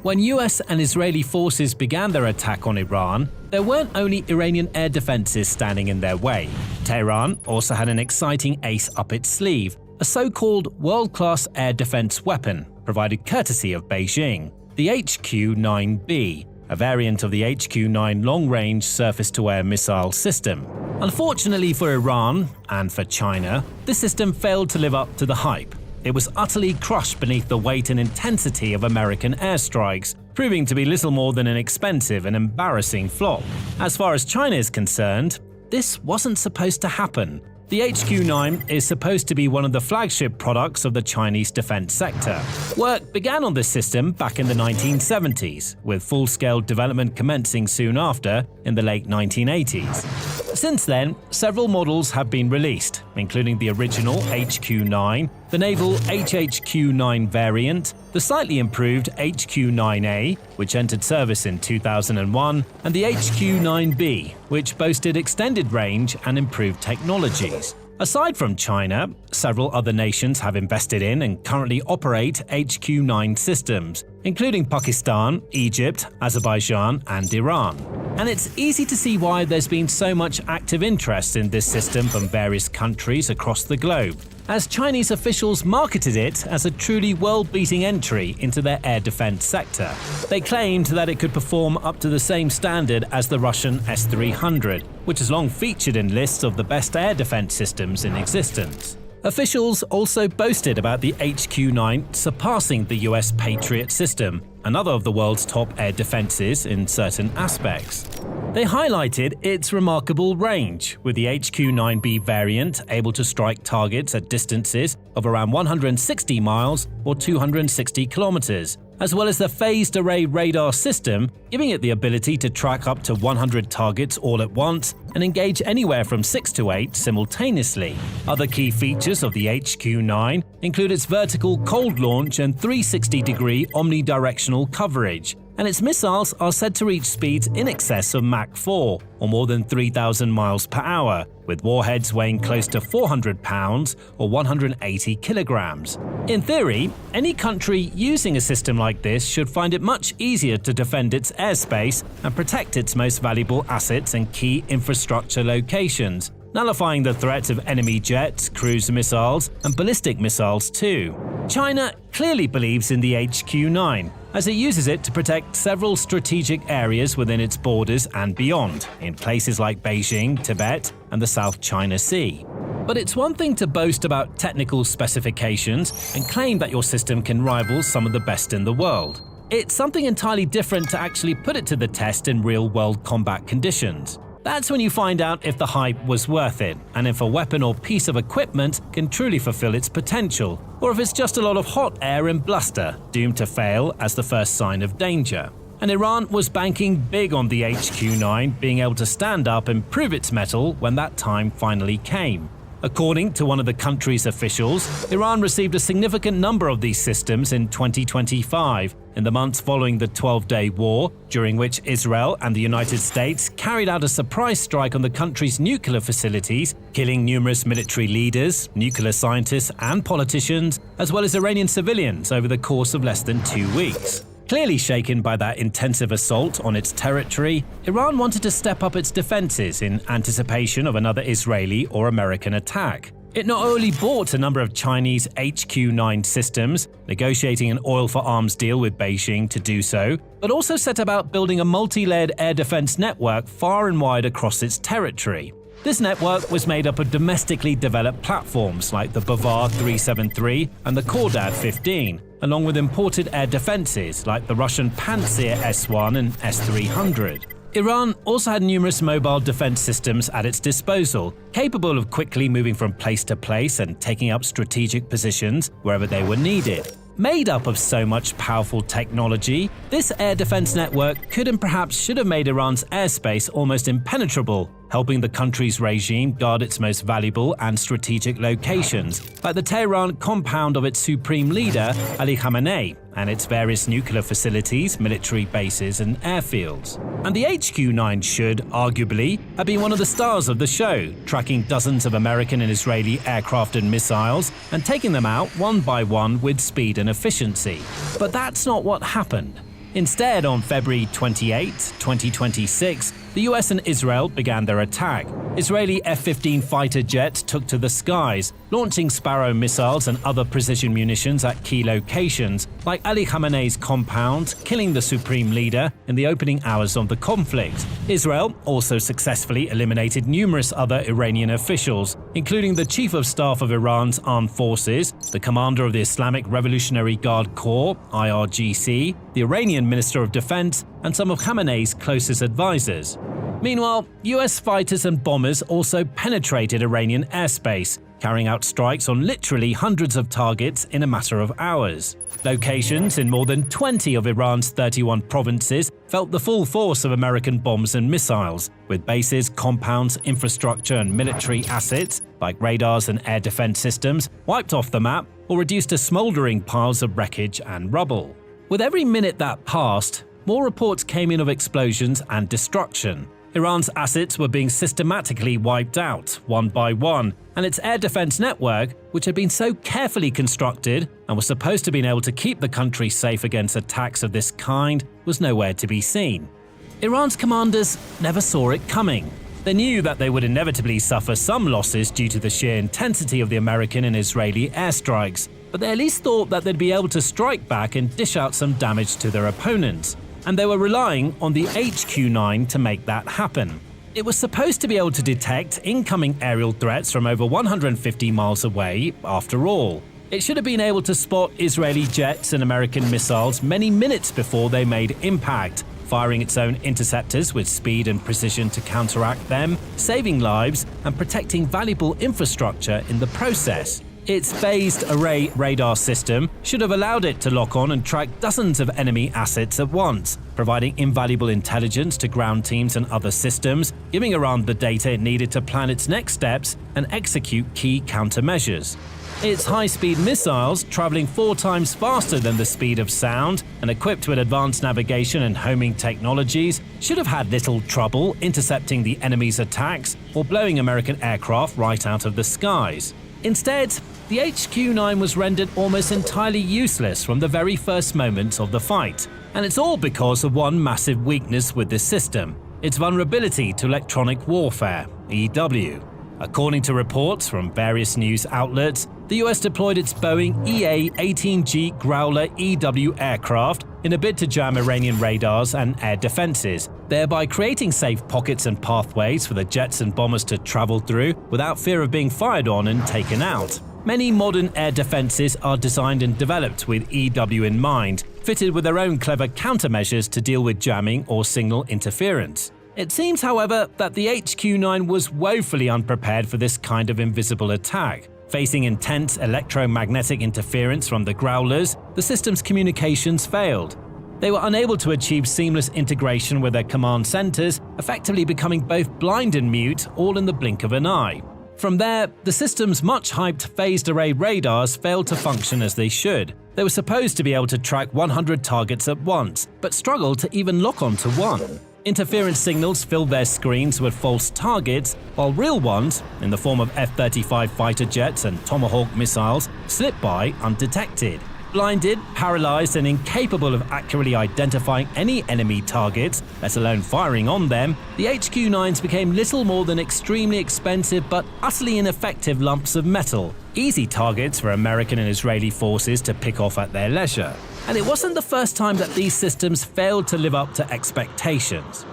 When US and Israeli forces began their attack on Iran, there weren't only Iranian air defenses standing in their way. Tehran also had an exciting ace up its sleeve, a so-called world-class air defense weapon, provided courtesy of Beijing, the HQ-9B, a variant of the HQ-9 long-range surface-to-air missile system. Unfortunately for Iran, and for China, this system failed to live up to the hype. It was utterly crushed beneath the weight and intensity of American airstrikes, proving to be little more than an expensive and embarrassing flop. As far as China is concerned, this wasn't supposed to happen. The HQ-9 is supposed to be one of the flagship products of the Chinese defense sector. Work began on this system back in the 1970s, with full-scale development commencing soon after in the late 1980s. Since then, several models have been released, including the original HQ-9, the naval HHQ-9 variant, the slightly improved HQ-9A, which entered service in 2001, and the HQ-9B, which boasted extended range and improved technologies. Aside from China, several other nations have invested in and currently operate HQ-9 systems, including Pakistan, Egypt, Azerbaijan, and Iran. And it's easy to see why there's been so much active interest in this system from various countries across the globe, as Chinese officials marketed it as a truly world-beating entry into their air defense sector. They claimed that it could perform up to the same standard as the Russian S-300, which has long featured in lists of the best air defense systems in existence. Officials also boasted about the HQ-9 surpassing the US Patriot system, another of the world's top air defenses in certain aspects. They highlighted its remarkable range, with the HQ-9B variant able to strike targets at distances of around 160 miles or 260 kilometers, as well as the phased array radar system, giving it the ability to track up to 100 targets all at once and engage anywhere from 6 to 8 simultaneously. Other key features of the HQ-9 include its vertical cold launch and 360-degree omnidirectional coverage, and its missiles are said to reach speeds in excess of Mach 4, or more than 3,000 miles per hour, with warheads weighing close to 400 pounds or 180 kilograms. In theory, any country using a system like this should find it much easier to defend its airspace and protect its most valuable assets and key infrastructure locations, nullifying the threat of enemy jets, cruise missiles, and ballistic missiles too. China clearly believes in the HQ-9, as it uses it to protect several strategic areas within its borders and beyond, in places like Beijing, Tibet, and the South China Sea. But it's one thing to boast about technical specifications and claim that your system can rival some of the best in the world. It's something entirely different to actually put it to the test in real-world combat conditions. That's when you find out if the hype was worth it, and if a weapon or piece of equipment can truly fulfill its potential, or if it's just a lot of hot air and bluster, doomed to fail as the first sign of danger. And Iran was banking big on the HQ-9 being able to stand up and prove its mettle when that time finally came. According to one of the country's officials, Iran received a significant number of these systems in 2025, in the months following the 12-day war, during which Israel and the United States carried out a surprise strike on the country's nuclear facilities, killing numerous military leaders, nuclear scientists, and politicians, as well as Iranian civilians over the course of less than 2 weeks. Clearly shaken by that intensive assault on its territory, Iran wanted to step up its defenses in anticipation of another Israeli or American attack. It not only bought a number of Chinese HQ-9 systems, negotiating an oil-for-arms deal with Beijing to do so, but also set about building a multi-layered air defense network far and wide across its territory. This network was made up of domestically developed platforms like the Bavar 373 and the Khordad 15, along with imported air defenses like the Russian Pantsir S-1 and S-300. Iran also had numerous mobile defense systems at its disposal, capable of quickly moving from place to place and taking up strategic positions wherever they were needed. Made up of so much powerful technology, this air defense network could and perhaps should have made Iran's airspace almost impenetrable, helping the country's regime guard its most valuable and strategic locations, like the Tehran compound of its supreme leader, Ali Khamenei, and its various nuclear facilities, military bases, and airfields. And the HQ-9 should, arguably, have been one of the stars of the show, tracking dozens of American and Israeli aircraft and missiles and taking them out one by one with speed and efficiency. But that's not what happened. Instead, on February 28, 2026, the US and Israel began their attack. Israeli F-15 fighter jets took to the skies, launching Sparrow missiles and other precision munitions at key locations, like Ali Khamenei's compound, killing the supreme leader in the opening hours of the conflict. Israel also successfully eliminated numerous other Iranian officials, including the Chief of Staff of Iran's armed forces, the commander of the Islamic Revolutionary Guard Corps, IRGC, the Iranian Minister of Defense, and some of Khamenei's closest advisors. Meanwhile, US fighters and bombers also penetrated Iranian airspace, carrying out strikes on literally hundreds of targets in a matter of hours. Locations in more than 20 of Iran's 31 provinces felt the full force of American bombs and missiles, with bases, compounds, infrastructure, and military assets, like radars and air defense systems, wiped off the map or reduced to smoldering piles of wreckage and rubble. With every minute that passed, more reports came in of explosions and destruction. Iran's assets were being systematically wiped out, one by one, and its air defense network, which had been so carefully constructed and was supposed to be able to keep the country safe against attacks of this kind, was nowhere to be seen. Iran's commanders never saw it coming. They knew that they would inevitably suffer some losses due to the sheer intensity of the American and Israeli airstrikes, but they at least thought that they'd be able to strike back and dish out some damage to their opponents. And they were relying on the HQ-9 to make that happen. It was supposed to be able to detect incoming aerial threats from over 150 miles away, after all. It should have been able to spot Israeli jets and American missiles many minutes before they made impact, firing its own interceptors with speed and precision to counteract them, saving lives and protecting valuable infrastructure in the process. Its phased array radar system should have allowed it to lock on and track dozens of enemy assets at once, providing invaluable intelligence to ground teams and other systems, giving Iran the data it needed to plan its next steps and execute key countermeasures. Its high-speed missiles, traveling 4 times faster than the speed of sound and equipped with advanced navigation and homing technologies, should have had little trouble intercepting the enemy's attacks or blowing American aircraft right out of the skies. Instead, the HQ-9 was rendered almost entirely useless from the very first moments of the fight, and it's all because of one massive weakness with this system: its vulnerability to electronic warfare, EW. According to reports from various news outlets, the US deployed its Boeing EA-18G Growler EW aircraft in a bid to jam Iranian radars and air defenses, thereby creating safe pockets and pathways for the jets and bombers to travel through without fear of being fired on and taken out. Many modern air defenses are designed and developed with EW in mind, fitted with their own clever countermeasures to deal with jamming or signal interference. It seems, however, that the HQ-9 was woefully unprepared for this kind of invisible attack. Facing intense electromagnetic interference from the Growlers, the system's communications failed. They were unable to achieve seamless integration with their command centers, effectively becoming both blind and mute all in the blink of an eye. From there, the system's much-hyped phased array radars failed to function as they should. They were supposed to be able to track 100 targets at once, but struggled to even lock onto one. Interference signals filled their screens with false targets, while real ones, in the form of F-35 fighter jets and Tomahawk missiles, slipped by undetected. Blinded, paralyzed, and incapable of accurately identifying any enemy targets, let alone firing on them, the HQ-9s became little more than extremely expensive but utterly ineffective lumps of metal, easy targets for American and Israeli forces to pick off at their leisure. And it wasn't the first time that these systems failed to live up to expectations.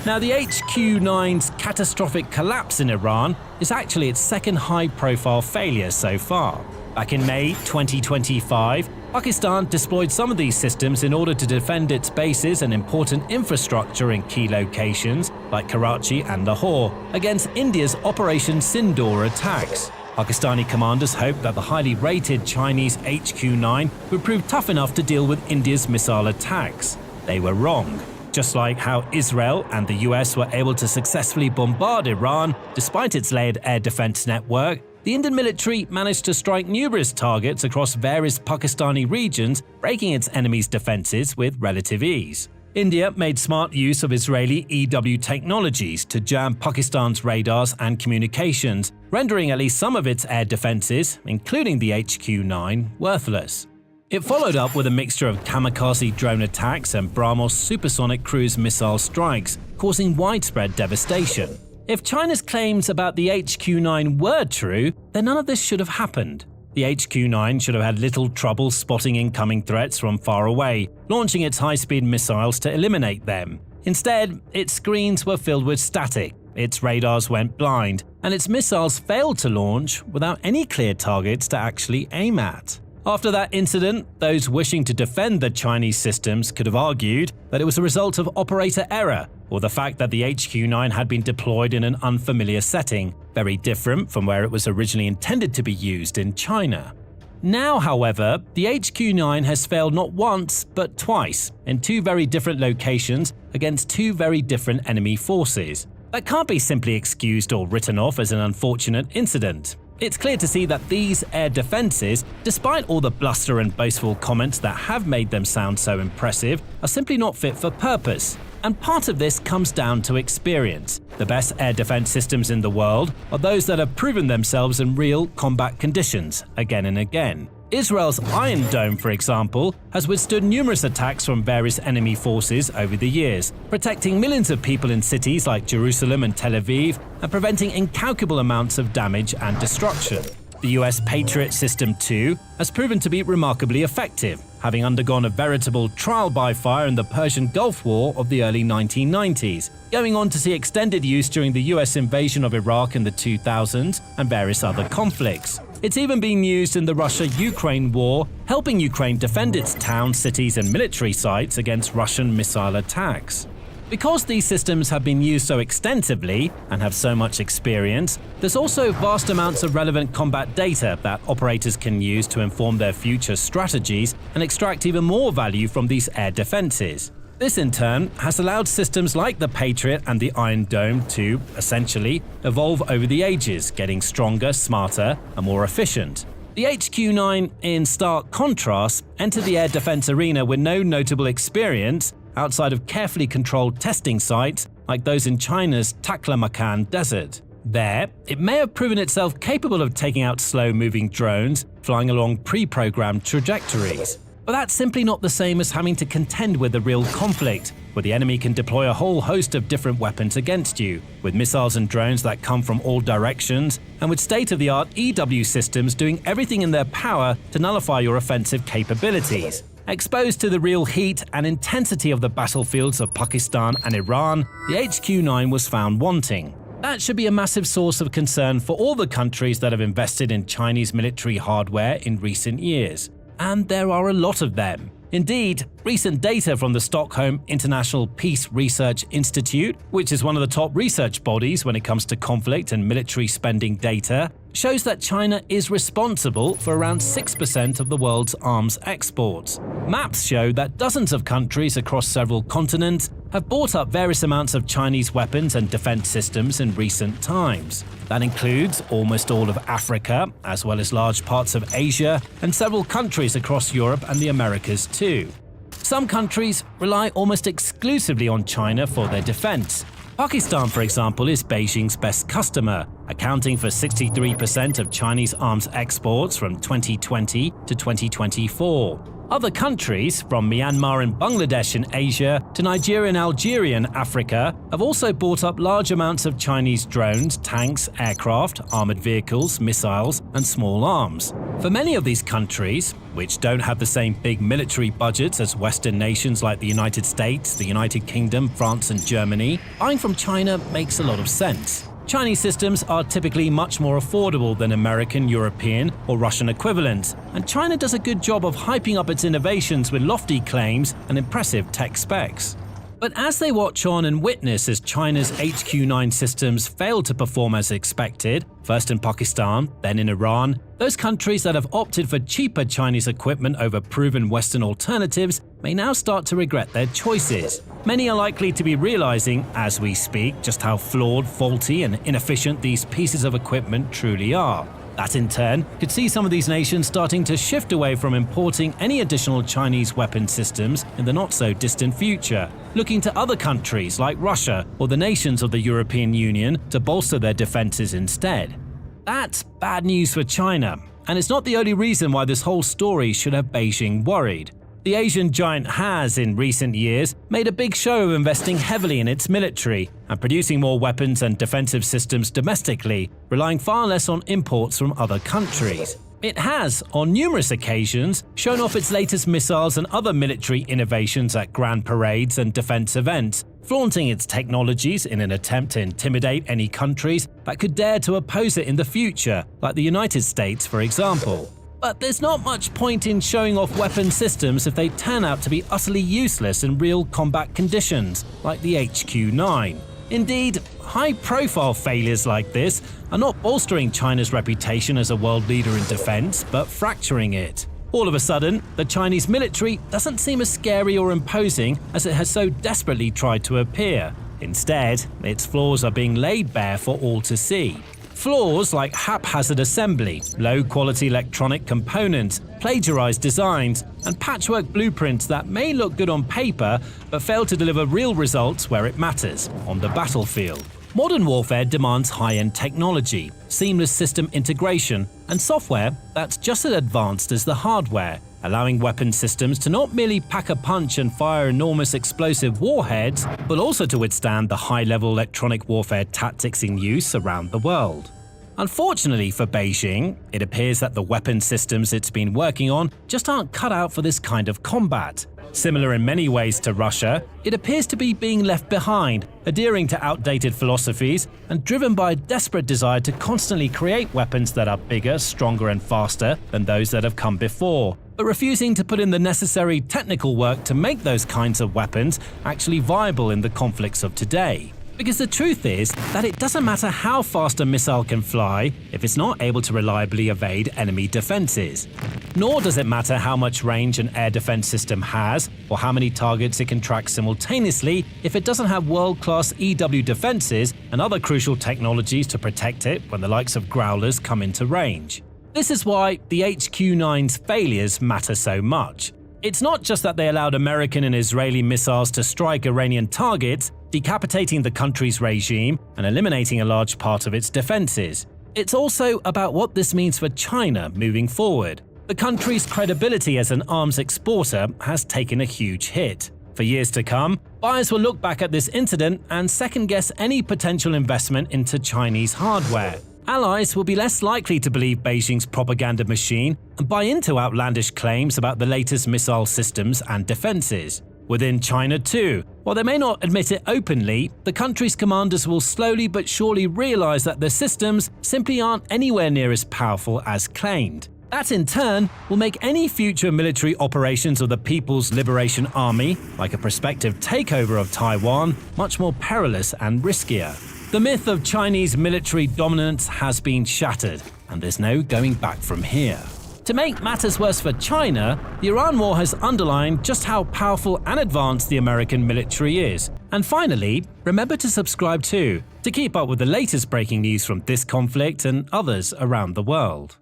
Now, the HQ-9's catastrophic collapse in Iran is actually its second high-profile failure so far. Back in May 2025, Pakistan deployed some of these systems in order to defend its bases and important infrastructure in key locations like Karachi and Lahore against India's Operation Sindhur attacks. Pakistani commanders hoped that the highly rated Chinese HQ-9 would prove tough enough to deal with India's missile attacks. They were wrong. Just like how Israel and the US were able to successfully bombard Iran despite its layered air defense network, the Indian military managed to strike numerous targets across various Pakistani regions, breaking its enemy's defenses with relative ease. India made smart use of Israeli EW technologies to jam Pakistan's radars and communications, rendering at least some of its air defenses, including the HQ-9, worthless. It followed up with a mixture of kamikaze drone attacks and BrahMos supersonic cruise missile strikes, causing widespread devastation. If China's claims about the HQ-9 were true, then none of this should have happened. The HQ-9 should have had little trouble spotting incoming threats from far away, launching its high-speed missiles to eliminate them. Instead, its screens were filled with static, its radars went blind, and its missiles failed to launch without any clear targets to actually aim at. After that incident, those wishing to defend the Chinese systems could have argued that it was a result of operator error, or the fact that the HQ-9 had been deployed in an unfamiliar setting, very different from where it was originally intended to be used in China. Now, however, the HQ-9 has failed not once, but twice, in two very different locations against two very different enemy forces. That can't be simply excused or written off as an unfortunate incident. It's clear to see that these air defenses, despite all the bluster and boastful comments that have made them sound so impressive, are simply not fit for purpose. And part of this comes down to experience. The best air defense systems in the world are those that have proven themselves in real combat conditions, again and again. Israel's Iron Dome, for example, has withstood numerous attacks from various enemy forces over the years, protecting millions of people in cities like Jerusalem and Tel Aviv, and preventing incalculable amounts of damage and destruction. The US Patriot System 2 has proven to be remarkably effective, having undergone a veritable trial by fire in the Persian Gulf War of the early 1990s, going on to see extended use during the US invasion of Iraq in the 2000s and various other conflicts. It's even been used in the Russia-Ukraine war, helping Ukraine defend its towns, cities, and military sites against Russian missile attacks. Because these systems have been used so extensively and have so much experience, there's also vast amounts of relevant combat data that operators can use to inform their future strategies and extract even more value from these air defenses. This in turn has allowed systems like the Patriot and the Iron Dome to, essentially, evolve over the ages, getting stronger, smarter, and more efficient. The HQ-9, in stark contrast, entered the air defense arena with no notable experience outside of carefully controlled testing sites like those in China's Taklamakan Desert. There, it may have proven itself capable of taking out slow-moving drones, flying along pre-programmed trajectories. But that's simply not the same as having to contend with a real conflict, where the enemy can deploy a whole host of different weapons against you, with missiles and drones that come from all directions, and with state-of-the-art EW systems doing everything in their power to nullify your offensive capabilities. Exposed to the real heat and intensity of the battlefields of Pakistan and Iran, the HQ-9 was found wanting. That should be a massive source of concern for all the countries that have invested in Chinese military hardware in recent years. And there are a lot of them. Indeed, recent data from the Stockholm International Peace Research Institute, which is one of the top research bodies when it comes to conflict and military spending data, shows that China is responsible for around 6% of the world's arms exports. Maps show that dozens of countries across several continents have bought up various amounts of Chinese weapons and defense systems in recent times. That includes almost all of Africa, as well as large parts of Asia and several countries across Europe and the Americas too. Some countries rely almost exclusively on China for their defense. Pakistan, for example, is Beijing's best customer, accounting for 63% of Chinese arms exports from 2020 to 2024. Other countries, from Myanmar and Bangladesh in Asia to Nigeria and Algeria in Africa, have also bought up large amounts of Chinese drones, tanks, aircraft, armored vehicles, missiles, and small arms. For many of these countries, which don't have the same big military budgets as Western nations like the United States, the United Kingdom, France, and Germany, buying from China makes a lot of sense. Chinese systems are typically much more affordable than American, European, or Russian equivalents, and China does a good job of hyping up its innovations with lofty claims and impressive tech specs. But as they watch on and witness as China's HQ-9 systems fail to perform as expected, first in Pakistan, then in Iran, those countries that have opted for cheaper Chinese equipment over proven Western alternatives may now start to regret their choices. Many are likely to be realizing, as we speak, just how flawed, faulty, and inefficient these pieces of equipment truly are. That in turn could see some of these nations starting to shift away from importing any additional Chinese weapon systems in the not-so-distant future, looking to other countries like Russia or the nations of the European Union to bolster their defenses instead. That's bad news for China, And it's not the only reason why this whole story should have Beijing worried. The Asian giant has, in recent years, made a big show of investing heavily in its military and producing more weapons and defensive systems domestically, relying far less on imports from other countries. It has, on numerous occasions, shown off its latest missiles and other military innovations at grand parades and defense events, flaunting its technologies in an attempt to intimidate any countries that could dare to oppose it in the future, like the United States, for example. But there's not much point in showing off weapon systems if they turn out to be utterly useless in real combat conditions, like the HQ-9. Indeed, high-profile failures like this are not bolstering China's reputation as a world leader in defense, but fracturing it. All of a sudden, the Chinese military doesn't seem as scary or imposing as it has so desperately tried to appear. Instead, its flaws are being laid bare for all to see. Flaws like haphazard assembly, low-quality electronic components, plagiarized designs, and patchwork blueprints that may look good on paper but fail to deliver real results where it matters, on the battlefield. Modern warfare demands high-end technology, seamless system integration, and software that's just as advanced as the hardware, allowing weapon systems to not merely pack a punch and fire enormous explosive warheads, but also to withstand the high-level electronic warfare tactics in use around the world. Unfortunately for Beijing, it appears that the weapon systems it's been working on just aren't cut out for this kind of combat. Similar in many ways to Russia, it appears to be being left behind, adhering to outdated philosophies and driven by a desperate desire to constantly create weapons that are bigger, stronger and faster than those that have come before, but refusing to put in the necessary technical work to make those kinds of weapons actually viable in the conflicts of today. Because the truth is that it doesn't matter how fast a missile can fly if it's not able to reliably evade enemy defenses. Nor does it matter how much range an air defense system has or how many targets it can track simultaneously if it doesn't have world-class EW defenses and other crucial technologies to protect it when the likes of Growlers come into range. This is why the HQ-9's failures matter so much. It's not just that they allowed American and Israeli missiles to strike Iranian targets, decapitating the country's regime and eliminating a large part of its defenses. It's also about what this means for China moving forward. The country's credibility as an arms exporter has taken a huge hit. For years to come, buyers will look back at this incident and second-guess any potential investment into Chinese hardware. Allies will be less likely to believe Beijing's propaganda machine and buy into outlandish claims about the latest missile systems and defenses. Within China too, while they may not admit it openly, the country's commanders will slowly but surely realize that their systems simply aren't anywhere near as powerful as claimed. That in turn will make any future military operations of the People's Liberation Army, like a prospective takeover of Taiwan, much more perilous and riskier. The myth of Chinese military dominance has been shattered, and there's no going back from here. To make matters worse for China, the Iran war has underlined just how powerful and advanced the American military is. And finally, remember to subscribe too, to keep up with the latest breaking news from this conflict and others around the world.